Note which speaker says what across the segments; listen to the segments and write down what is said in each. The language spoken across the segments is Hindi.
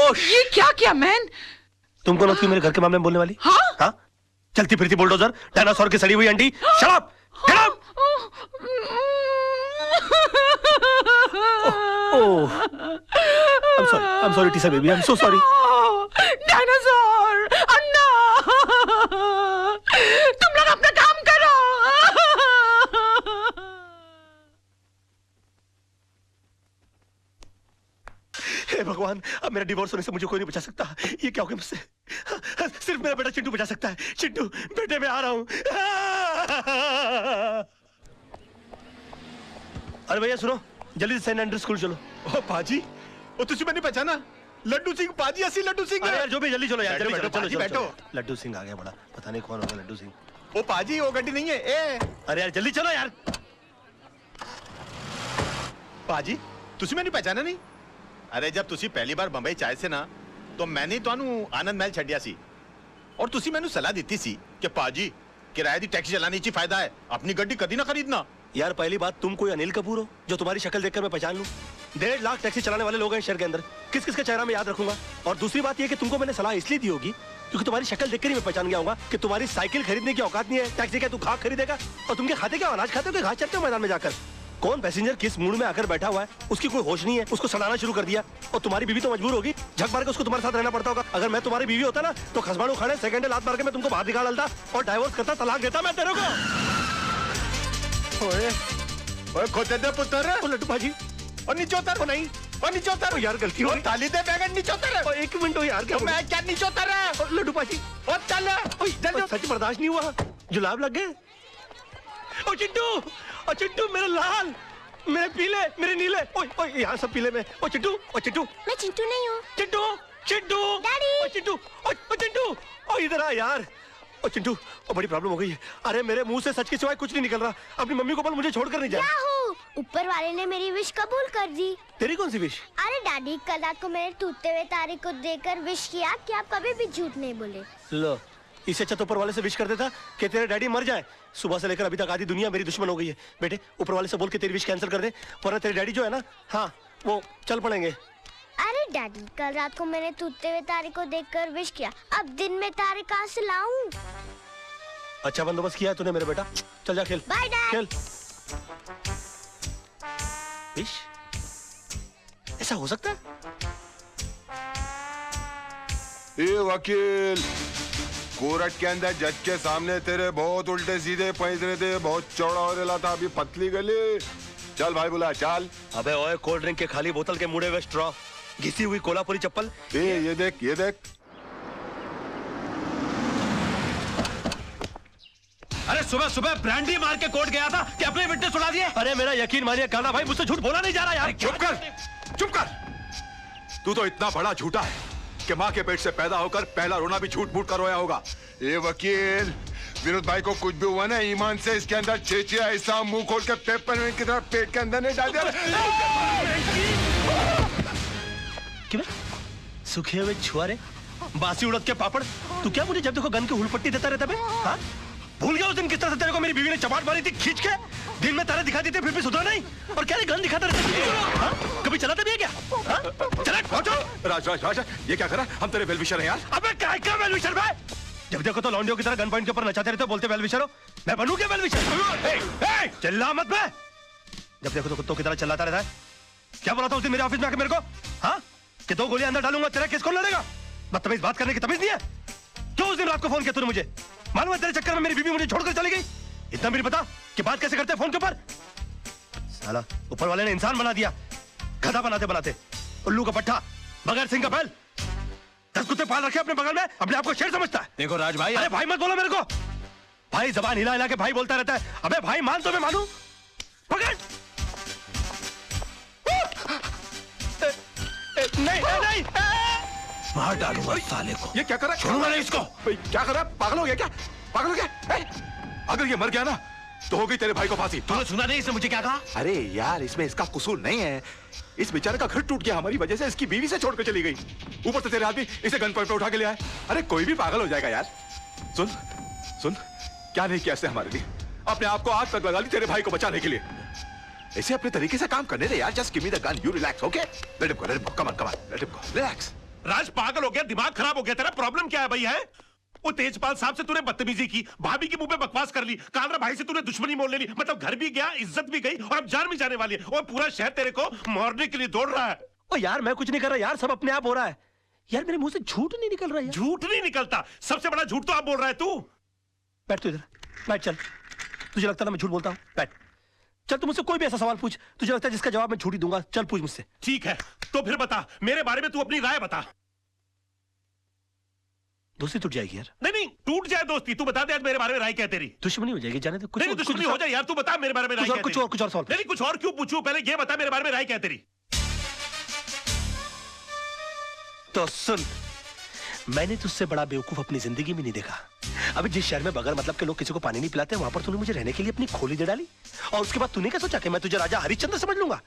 Speaker 1: खामोश।
Speaker 2: ये क्या किया मैन?
Speaker 1: तुमको न थी मेरे घर के मामले में बोलने वाली?
Speaker 2: हाँ?
Speaker 1: हाँ? चलती फिरती बुलडोजर, डायनासोर की सड़ी हुई अंडी। Shut up! Get out! Oh, I'm sorry, Tisa baby. I'm so sorry.
Speaker 2: Dinosaur, Anna, तुम लोग अपना काम करो।
Speaker 1: हे भगवान, अब मेरा डिवोर्स होने से मुझे कोई नहीं बचा सकता। ये क्या हो गया मुझसे? सिर्फ मेरा बेटा चिंटू बचा सकता है। चिंटू, बेटे मैं आ रहा हूँ। अरे भैया सुनो, जल्दी से सेंट एंड्रू स्कूल चलो।
Speaker 3: ओ पाजी, ओ तुझे मैंने पहचाना? लड्डू सिंह पाजी, असली लड्डू सिंह।
Speaker 1: अरे यार जो भी, जल्दी चलो यार, जल्दी
Speaker 3: बैठो,
Speaker 1: चलो, चलो,
Speaker 3: बैठो।
Speaker 1: लड्डू सिंह आ गया बड़ा, पता नहीं कौन होगा लड्डू सिंह।
Speaker 3: ओ पाजी, वो गड्डी नहीं है। ए
Speaker 1: अरे यार जल्दी चलो यार।
Speaker 3: पाजी, तुझे मैंने पहचाना नहीं? अरे जब तुसी पहली बार बंबई चाहे से ना, तो मैंने ਤੁਹਾਨੂੰ आनंद महल छड़िया सी और तुसी मैंने सलाह दी सी कि पाजी किराए दी टैक्सी चलाने ची फायदा है, अपनी गड्डी कभी ना खरीदना।
Speaker 1: यार पहली बात, तुम कोई अनिल कपूर हो जो तुम्हारी शक्ल देखकर मैं पहचान लूं? 1.5 लाख टैक्सी चलाने वाले लोग हैं शहर के अंदर, किस किस का चेहरा मैं याद रखूंगा? और दूसरी बात ये कि तुमको मैंने सलाह इसलिए दी होगी क्योंकि तुम्हारी शक्ल देखकर ही मैं पहचान गया होगा कि तुम्हारी साइकिल खरीदने की औकात नहीं है। टैक्सी क्या तू घास खरीदेगा? और तुम क्या खाते, क्या अनाज खाते हो, घास चरते हो मैदान में जाकर? कौन पैसेंजर किस मूड में आकर बैठा हुआ है, उसकी कोई होश नहीं है, उसको सड़ाना शुरू कर दिया। और तुम्हारी बीवी तो मजबूर होगी, झक मार के उसको तुम्हारे साथ रहना पड़ता होगा। अगर मैं तुम्हारी बीवी होता ना तो खसबाड़ू खाने सेकंड लात मार के मैं तुमको बाहर निकाल डालता और डाइवोर्स करता, तलाक देता मैं तेरे को।
Speaker 3: ओए ओए खोते दे पुत्र।
Speaker 1: ओ लड्डू भाजी,
Speaker 3: और नीचे उतर।
Speaker 1: ओ नहीं,
Speaker 3: और नीचे उतर।
Speaker 1: यार गलती हो गई।
Speaker 3: थाली दे बैगन, नीचे उतर।
Speaker 1: ओ एक मिनट, यार क्या
Speaker 3: मैं क्या नीचे उतर?
Speaker 1: लड्डू भाजी,
Speaker 3: और चल जल्दी।
Speaker 1: सच बर्दाश्त नहीं हुआ, जुलाब लग गए। ओ चिंटू, ओ चिंटू मेरे लाल, मेरे पीले, मेरे नीले, ओए ओए यहाँ सब पीले में। ओ चिंटू, ओ चिंटू।
Speaker 4: मैं चिंटू नहीं हूँ।
Speaker 1: चिंटू, चिंटू,
Speaker 4: डैडी।
Speaker 1: ओ चिंटू, ओ चिंटू, ओ इधर आ यार। ओ चिंटू, ओ बड़ी प्रॉब्लम हो गई है। अरे मेरे मुंह से सच के सिवाय कुछ नहीं निकल रहा। अपनी मम्मी को बोल मुझे छोड़कर नहीं जाए।
Speaker 4: ऊपर वाले ने मेरी विश कबूल कर दी।
Speaker 1: तेरी कौन सी विश?
Speaker 4: अरे डैडी, कल रात को मैंने टूटते हुए तारे को देखकर विश किया कि आप कभी भी झूठ नहीं बोले।
Speaker 1: लो, इससे अच्छा तो ऊपर वाले से विश कर देता कि तेरे डैडी मर जाए। सुबह से लेकर अभी तक आधी दुनिया मेरी दुश्मन हो गई है। बेटे ऊपर वाले से बोल के तेरी विश कैंसिल कर दे, वरना तेरे डैडी जो है ना, हाँ वो चल पड़ेंगे।
Speaker 4: अरे डैडी, कल रात को मैंने टूटते हुए तारे को देखकर विश किया, अब दिन में तारे कहाँ से लाऊं?
Speaker 1: अच्छा बंदोबस्त किया है तूने मेरे बेटा, चल जा खेल।
Speaker 4: Bye dad.
Speaker 1: खेल। विश? ऐसा हो सकता है?
Speaker 5: ए वकील, कोर्ट के अंदर जज के सामने तेरे बहुत उल्टे सीधे पैंतरे थे, बहुत चौड़ा हो रहा था, अभी पतली गली। चल भाई बुला, चल।
Speaker 1: अबे ओए, कोल्ड ड्रिंक के खाली बोतल के मुड़े हुए स्ट्रॉ, घिसी हुई कोल्हापुरी चप्पल।
Speaker 5: ये देख, ये देख।
Speaker 6: अरे सुबह सुबह ब्रांडी मार के कोर्ट गया था कि अपने विटनेस उड़ा दिए।
Speaker 1: अरे मेरा यकीन मानिए कान्हा भाई, मुझसे झूठ बोला नहीं जा रहा यार।
Speaker 5: चुप कर, चुप कर। तू तो इतना बड़ा झूठा है कि माँ के पेट से पैदा होकर पहला रोना भी झूठ मूठ कर रोया होगा। ये वकील, विनोद भाई को कुछ भी हुआ ना, ईमान से इसके अंदर चेचिया ऐसा मुंह खोल के पेपर की तरह पेट के अंदर नहीं डाल दिया।
Speaker 1: क्यों? सूखे हुए छुआरे, बासी उड़द के पापड़, तू क्या मुझे जब देखो गन की हुलपट्टी देता रहता बे? हाँ? भूल गया उस दिन किस तरह से तेरे को मेरी बीवी ने चपाट मारी थी खींच के? दिन में तारे दिखाती थी फिर भी सुधरा नहीं, और क्या गन दिखाता रहता? हाँ? कभी चलाता भी है क्या? हाँ? चला पहुंचो।
Speaker 5: राज राज राज, ये क्या करा? हम तेरे वेलविशर हैं यार।
Speaker 1: अबे काय का वेलविशर बे? जब देखो तो लौंडियों की तरह गन पॉइंट के ऊपर नचाते रहते हो, बोलते वेलविशर हो। मैं बनूं क्या वेलविशर? चिल्ला मत बे। जब देखो तो कुत्तों की तरह चिल्लाता रहता है। क्या बोला था उस दिन मेरे ऑफिस में आके मेरे को? हाँ? कि 2 गोलियां अंदर डालूंगा, तेरा केस कौन लड़ेगा? बदतमीज बात करने की तमीज नहीं है? क्यों उस दिन रात को फोन किया तूने मुझे? मालूम है तेरे चक्कर में मेरी बीवी मुझे छोड़कर चली गई। इतना भी नहीं पता कि बात कैसे करते हैं फोन के ऊपर? साला ऊपर वाले ने इंसान बना दिया, गधा बनाते बनाते। उल्लू का पट्टा, बगैर सिंह का बैल। 10 कुत्ते पाल रखे अपने बगल में, अपने आप को शेर समझता है।
Speaker 6: देखो राज भाई,
Speaker 1: अरे भाई मत बोलो मेरे को। भाई जबान हिला हिला के भाई बोलता रहता है। अबे भाई मान तो मैं मानूं। पकड़। नहीं नहीं,
Speaker 6: मार डालूंगा साले को।
Speaker 5: ये क्या करा?
Speaker 6: छोड़ूंगा नहीं इसको।
Speaker 5: क्या करा? पागल हो गया क्या? पागल हो गया? अगर ये मर गया ना तो होगी तेरे भाई को फांसी।
Speaker 6: तूने सुना नहीं इसने मुझे क्या कहा?
Speaker 5: अरे यार, इसमें इसका कसूर नहीं है। इस बेचारे का घर टूट गया हमारी वजह से, इसकी बीवी से छोड़कर चली गई। ऊपर से तेरे आदमी इसे गन पॉइंट पे उठा के ले आए। अरे कोई भी पागल हो जाएगा यार। सुन सुन, क्या नहीं किया इसने हमारे लिए? अपने आप को आग तक लगा ली तेरे भाई को बचाने के लिए। ऐसे अपने तरीके से काम करने दे यार। Just give me the gun, you relax, okay? Let him go, come on, let him go, relax.
Speaker 7: Raj पागल हो गया, दिमाग खराब हो गया तेरा? प्रॉब्लम क्या है भाई? है वो तेजपाल साहब से तूने बदतमीजी की, भाभी के मुंह पे बकवास कर ली, कालरा भाई से तूने दुश्मनी मोल ले ली, मतलब घर भी गया, इज्जत भी गई और अब जान भी जाने वाली है। और पूरा शहर तेरे को मारने के लिए दौड़ रहा है।
Speaker 1: ओ यार मैं कुछ नहीं कर रहा यार, सब अपने आप हो रहा है यार, मेरे मुंह से झूठ नहीं निकल रहा है।
Speaker 7: झूठ नहीं निकलता, सबसे बड़ा झूठ तो आप बोल रहा है तू।
Speaker 1: बैठ तू इधर, बैठ। चल, तुझे लगता है ना मैं झूठ बोलता हूँ? बैठ। चल तू मुझसे कोई भी ऐसा सवाल पूछ, तुझे लगता है जिसका जवाब मैं झूठ ही दूंगा। चल पूछ मुझसे।
Speaker 7: ठीक है, तो फिर बता मेरे बारे में, तू अपनी राय बता।
Speaker 1: दोस्ती टूट जाएगी यार।
Speaker 7: नहीं टूट जाए दोस्ती, तू बता दे आज मेरे बारे में राय क्या है तेरी?
Speaker 1: दुश्मनी हो जाएगी, जाने दे। कुछ
Speaker 7: नहीं दुश्मनी हो जाए यार, तू बता मेरे बारे में राय क्या है
Speaker 1: कुछ
Speaker 7: तेरी?
Speaker 1: और सवाल।
Speaker 7: नहीं कुछ और क्यों पूछूं, पहले ये बता मेरे बारे में राय क्या है तेरी?
Speaker 1: तो सुन, मैंने तुझसे बड़ा बेवकूफ अपनी जिंदगी में नहीं देखा। अभी जिस शहर में बगैर मतलब के लोग किसी को पानी नहीं पिलाते, वहां पर तूने मुझे रहने के लिए अपनी खोली दे डाली, और उसके बाद तूने क्या सोचा कि मैं तुझे राजा हरिश्चंद्र समझ लूंगा?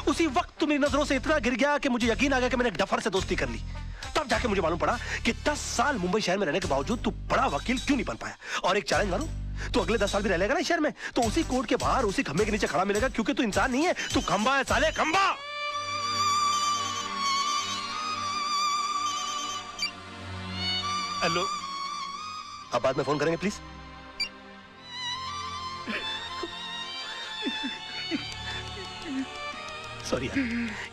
Speaker 1: उसी वक्त तू मेरी नजरों से इतना गिर गया कि मुझे यकीन आ गया कि मैंने डफर से दोस्ती कर ली। तब जाके मुझे मालूम पड़ा कि 10 साल मुंबई शहर में रहने के बावजूद तू बड़ा वकील क्यों नहीं बन पाया। और एक चैलेंज मारूं, तू अगले 10 साल भी रह लेगा ना शहर में, तो उसी कोर्ट के बाहर उसी खंबे के नीचे खड़ा मिलेगा, क्योंकि तू इंसान नहीं है, तू खंबा है साले, खंबा।
Speaker 7: हेलो,
Speaker 1: अब बाद में फोन करेंगे प्लीज। सॉरी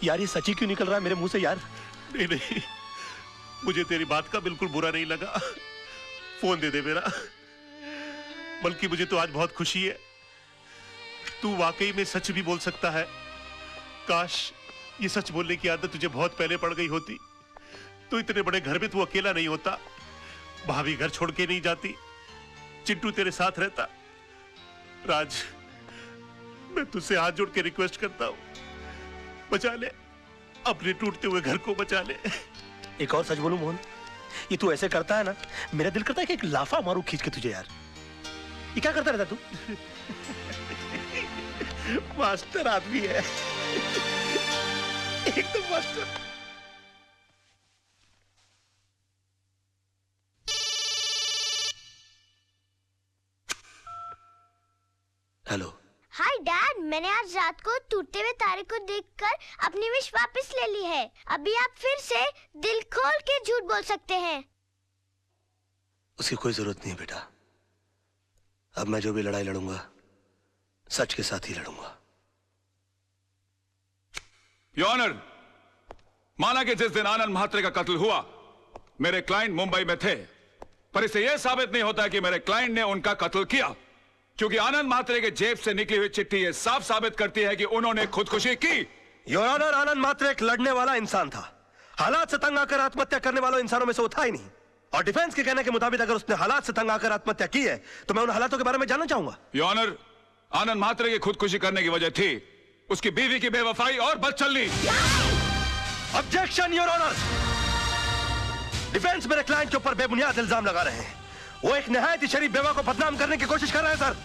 Speaker 1: यार, ये सच्ची क्यों निकल रहा है मेरे मुंह से यार?
Speaker 7: नहीं मुझे तेरी बात का बिल्कुल बुरा नहीं लगा, फोन दे दे मेरा। बल्कि मुझे तो आज बहुत खुशी है, तू वाकई में सच भी बोल सकता है। काश ये सच बोलने की आदत तुझे बहुत पहले पड़ गई होती, तो इतने बड़े घर में तू अकेला नहीं होता, भाभी घर छोड़ के नहीं जाती, चिंटू तेरे साथ रहता। राज, मैं तुझसे हाथ जोड़ के रिक्वेस्ट करता हूं, बचा ले अपने टूटते हुए घर को, बचा ले।
Speaker 1: एक और सच बोलूं मोहन, ये तू ऐसे करता है ना, मेरा दिल करता है कि एक लाफा मारूं खींच के तुझे यार। ये क्या करता रहता तू?
Speaker 7: मास्टर आदमी है एकदम मास्टर।
Speaker 1: हेलो।
Speaker 4: हाय डैड, मैंने आज रात को टूटते हुए तारे को देखकर अपनी विश वापस ले ली है। अभी आप फिर से दिल खोल के झूठ बोल सकते हैं।
Speaker 1: उसकी कोई जरूरत नहीं है बेटा, अब मैं जो भी लड़ाई लड़ूंगा सच के साथ ही लड़ूंगा।
Speaker 5: योर ऑनर, माना कि जिस दिन आनंद म्हात्रे का कत्ल हुआ मेरे क्लाइंट मुंबई में थे, पर इससे यह साबित नहीं होता कि मेरे क्लाइंट ने उनका कत्ल किया, क्योंकि आनंद म्हात्रे के जेब से निकली हुई चिट्ठी यह साफ साबित करती है कि उन्होंने खुदकुशी की।
Speaker 1: योर ऑनर, आनंद म्हात्रे एक लड़ने वाला इंसान था, हालात से तंग आकर आत्महत्या करने वालों इंसानों में से वो था ही नहीं। और डिफेंस के कहने के मुताबिक अगर उसने हालात से तंग आकर आत्महत्या की है, तो मैं उन हालातों के बारे में जानना चाहूंगा।
Speaker 5: योर ऑनर, आनंद म्हात्रे की खुदकुशी करने की वजह थी उसकी बीवी की बेवफाई और बदचलनी।
Speaker 1: ऑब्जेक्शन योर ऑनर, डिफेंस मेरे क्लाइंट के ऊपर बेबुनियाद इल्जाम लगा रहे हैं। वो एक निहायत ही शरीफ बेवा को बदनाम करने की कोशिश कर रहे हैं sir.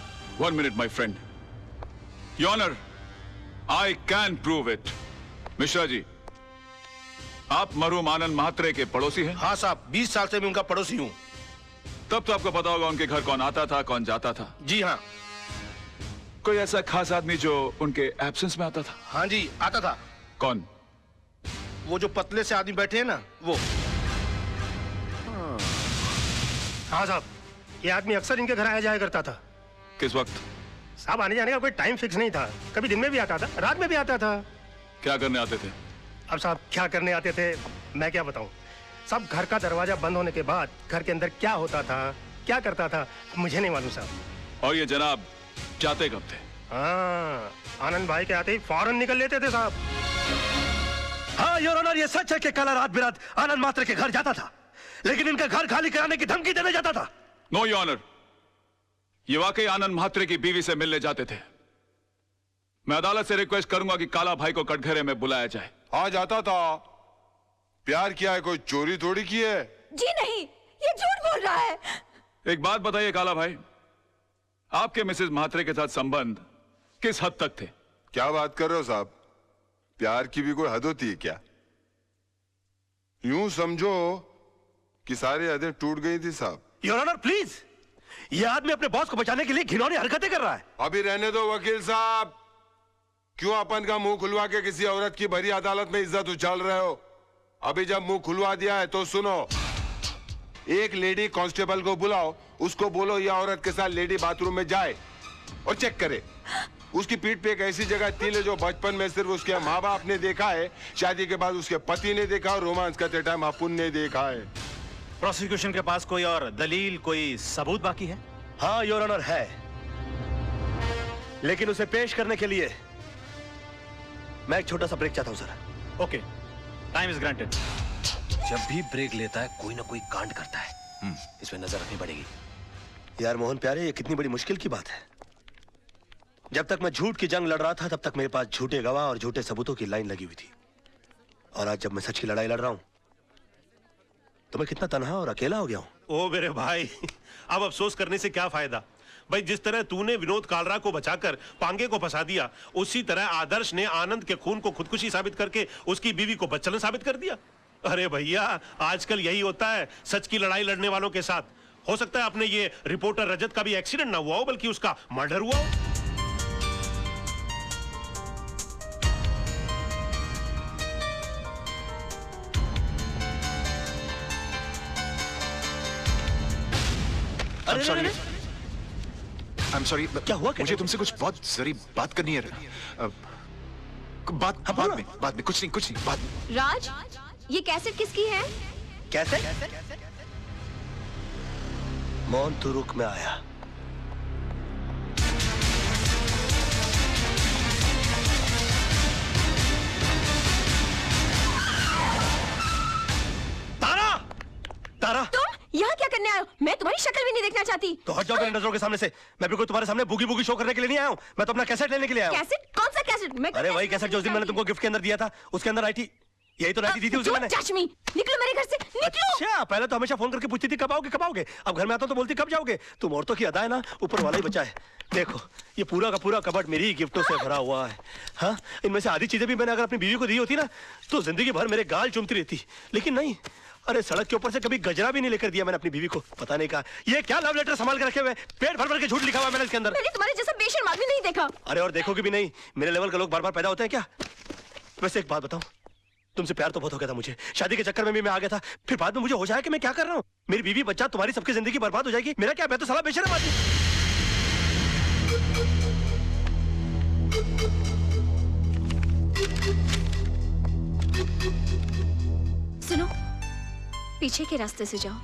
Speaker 5: 1 minute my friend. Your honour, I can prove it. Mishra ji, आप मरहूम आनंद म्हात्रे के पड़ोसी हैं?
Speaker 8: हाँ साहब, 20 साल से मैं उनका पड़ोसी हूँ।
Speaker 5: तब तो आपको पता होगा उनके घर कौन आता था कौन जाता था।
Speaker 8: जी हाँ।
Speaker 5: कोई ऐसा खास आदमी जो उनके एब्सेंस में आता था?
Speaker 8: हाँ जी, आता था।
Speaker 5: कौन?
Speaker 8: वो जो पतले से आदमी बैठे हैं ना, वो।
Speaker 1: हाँ साहब, ये आदमी अक्सर इनके घर आया जाया करता था।
Speaker 5: किस वक्त?
Speaker 1: साहब आने जाने का कोई टाइम फिक्स नहीं था, कभी दिन में भी आता था, रात में भी आता था।
Speaker 5: क्या करने आते थे?
Speaker 1: अब साहब क्या करने आते थे मैं क्या बताऊं साहब, घर का दरवाजा बंद होने के बाद घर के अंदर क्या होता था, क्या करता था, मुझे नहीं मालूम साहब।
Speaker 5: और ये जनाब जाते कब थे?
Speaker 1: हाँ, आनंद भाई के आते ही फौरन निकल लेते थे साहब। हाँ योर ऑनर, ये सच है कि कल रात बिरात आनंद म्हात्रे के घर जाता था, लेकिन इनका घर खाली कराने की धमकी देने जाता था।
Speaker 5: नो योर ऑनर, ये वाकई आनंद म्हात्रे की बीवी से मिलने जाते थे। मैं अदालत से रिक्वेस्ट करूंगा कि काला भाई को कटघरे में बुलाया जाए।
Speaker 9: हाँ जाता था। प्यार किया है, कोई चोरी थोड़ी की है।
Speaker 2: जी नहीं, ये झूठ बोल रहा है।
Speaker 5: एक बात बताइए काला भाई, आपके मिसेस म्हात्रे के साथ संबंध किस हद तक थे?
Speaker 9: क्या बात कर रहे हो साहब, प्यार की भी कोई हद होती है क्या? यूं समझो कि सारी हदें टूट गई थी साहब।
Speaker 1: योर ऑनर प्लीज, ये आदमी अपने बॉस को बचाने के लिए घिनौनी हरकतें कर रहा है।
Speaker 9: अभी रहने दो वकील साहब, क्यों अपन का मुंह खुलवा के किसी औरत की भरी अदालत में इज्जत उछाल रहे हो? अभी जब मुंह खुलवा दिया है तो सुनो, एक लेडी कांस्टेबल को बुलाओ, उसको बोलो ये औरत के साथ लेडी बाथरूम में जाए और चेक करे। उसकी पीठ पे एक ऐसी जगह तिल है जो बचपन में सिर्फ उसके माँ बाप ने देखा है, शादी के बाद उसके पति ने देखा और रोमांस करते टाइम अपुन ने देखा है।
Speaker 6: प्रोसिक्यूशन के पास कोई और दलील, कोई सबूत बाकी है?
Speaker 1: हाँ योर ऑनर है, लेकिन उसे पेश करने के लिए मैं एक छोटा सा ब्रेक चाहता हूं sir.
Speaker 6: Okay, time is granted. जब भी ब्रेक लेता है कोई ना कोई कांड करता है, इसमें नजर रखनी पड़ेगी।
Speaker 1: यार मोहन प्यारे, ये कितनी बड़ी मुश्किल की बात है। जब तक मैं झूठ की जंग लड़ रहा था तब तक मेरे पास झूठे गवाह और झूठे सबूतों की लाइन लगी हुई थी, और आज जब मैं सच की लड़ाई लड़ रहा हूं तो मैं कितना तन्हा और अकेला हो गया हूं।
Speaker 7: ओ मेरे भाई, अब अफसोस करने से क्या फायदा भाई। जिस तरह तूने विनोद कालरा को बचाकर पांगे को फंसा दिया, उसी तरह आदर्श ने आनंद के खून को खुदकुशी साबित करके उसकी बीवी को बच्चन साबित कर दिया। अरे भैया, आजकल यही होता है सच की लड़ाई लड़ने वालों के साथ। हो सकता है अपने ये रिपोर्टर रजत का भी एक्सीडेंट ना हुआ हो, बल्कि उसका मर्डर हुआ हो।
Speaker 5: I'm sorry,
Speaker 1: क्या हुआ?
Speaker 5: मुझे तुमसे कुछ बहुत जरूरी बात करनी है। बाद में कुछ नहीं बाद में।
Speaker 2: राज, ये कैसेट किसकी है?
Speaker 1: कैसे? मोहन तू रुक, में आया। तारा! तारा!
Speaker 2: तुम यहाँ क्या करने आए हो? मैं तुम्हारी शक्ल भी नहीं देखना चाहती।
Speaker 1: तो हट जाओ मेरी नजरों के सामने से। मैं भी कोई तुम्हारे सामने बुगी बुगी शो करने के लिए नहीं आया हूँ। मैं तो अपना कैसेट लेने के लिए आया हूँ।
Speaker 2: कैसेट? कौन सा कैसेट? मैं
Speaker 1: अरे वही कैसेट जो उस दिन मैंने तुमको गिफ्ट के अंदर दिया था, उसके अंदर आई थी। यही तो राइटी दी थी उस दिन मैंने।
Speaker 2: निकलो मेरे घर से, निकलो।
Speaker 1: अच्छा, पहले तो हमेशा फोन करके पूछती थी कब आओगे कब आओगे, अब घर में आता हूं तो बोलती कब जाओगे। तुम औरतों की अदा है ना, ऊपर वाला ही बचा है। देखो ये पूरा का पूरा कबर्ड मेरी गिफ्टों से भरा हुआ है। हाँ, इनमें से आधी चीजें भी मैंने अगर अपनी बीवी को दी होती ना तो जिंदगी भर मेरे गाल चूमती रहती, लेकिन नहीं। अरे सड़क के ऊपर से कभी गजरा भी नहीं लेकर दिया मैंने अपनी बीवी को। पता नहीं कहा ये क्या लव लेटर संभाल के रखे हुए, पेट भर भर के झूठ लिखा हुआ मैंने इसके अंदर।
Speaker 2: मैंने तुम्हारे जैसा बेशर्म आदमी नहीं देखा।
Speaker 1: अरे और देखोगे भी नहीं, मेरे लेवल के लोग बार बार पैदा होते हैं क्या? वैसे एक बात बताऊं, तुमसे प्यार तो बहुत हो गया था मुझे, शादी के चक्कर में भी मैं आ गया था, फिर बाद में मुझे हो जाए कि मैं क्या कर रहा हूँ। मेरी बीवी बच्चा तुम्हारी सबकी जिंदगी बर्बाद हो जाएगी, मेरा क्या? मैं तो साला बेशर्म आदमी।
Speaker 2: सुनो, पीछे के रास्ते से जाओ।